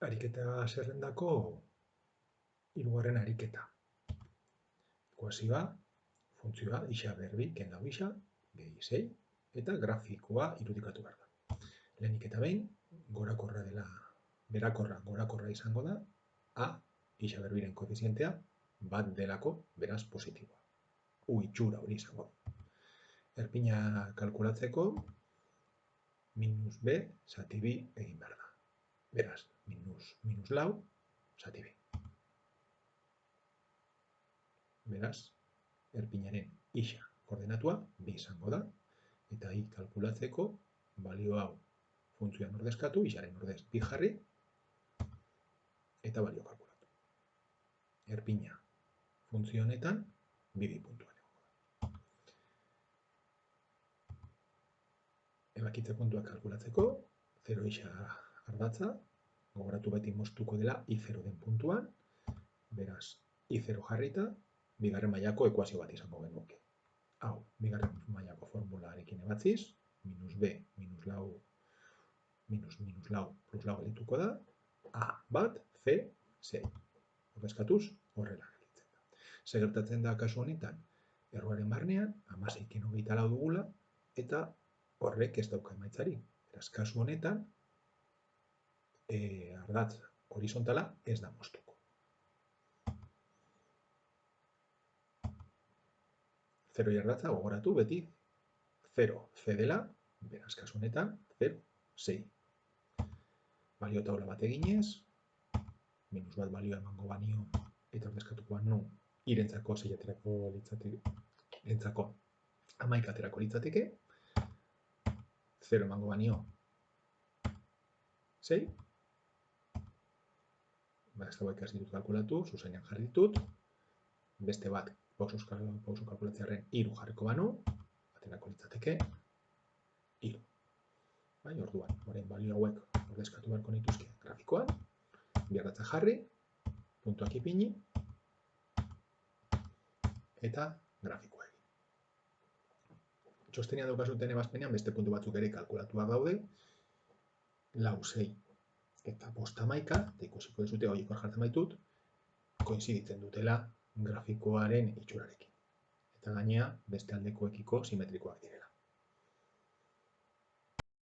Ariketa zerrendako hirugarren ariketa. Ekuazioa, funtzioa, isa berbi, kendu isa, gehi 6, eta grafikoa irudikatu behar da. Lehenik eta behin, gorakorra dela, berakorra gorakorra izango da, a, isa berbiren koefizientea, bat delako, beraz positiboa. U itxura hori izango. Erpina kalkulatzeko, minus b, zati bi egin behar da. Beraz, minus lau, zati bi. Beraz, erpinaren isa koordenatua bi izango da, eta i kalkulatzeko balio hau funtzioan ordezkatu, isaren ordez bi jarri, eta balio kalkulatu. Erpina funtzio honetan bi puntuan egongo da. Ebakitze puntuak kalkulatzeko, 0 isa ardatza, gogoratu beti moztuko dela i0 den puntuan, beraz, i0 jarrita, bigarren mailako ekuazio bat izango genuke. Hau, bigarren mailako formularekin ebatziz, minus b, minus lau, plus lau gelituko da, a bat, c, 6. Ordezkatuz, horrela gelitzen da. Zer gertatzen da kasu honetan, erroaren barnean, 16,24 dugula, eta horrek ez dauka emaitzari. Beraz, kasu honetan, ardatz horizontala ez da moztuko. Zero ardatza gogoratu beti 0 c dela, beraz kasu honetan 0, 6. Balio taula bat eginez, minus bat balioa emango banio eta ordezkatuko banu irentzako 6 aterako litzateke, entzako 11 aterako litzateke, 0 emango banio 6, ez dago ikasi ditut kalkulatu, zuzenean jarri ditut, beste bat pauso kalkulatzearen 3 jarriko banu, aterako litzateke 3. Bai, orduan, orain balio hauek ordezkatu beharko nituzke grafikoan, bi ardatza jarri, puntuak ipini, eta grafikoa egin. Txostenean daukazuten ebazpenean beste puntu batzuk ere kalkulatuak daude, 4, 6 eta 5, 11, eta ikusiko duzute horiek hor jartzen baitut, koinziditzen dutela grafikoaren itxurarekin. Eta gainea beste aldekoekiko simetrikoak direla.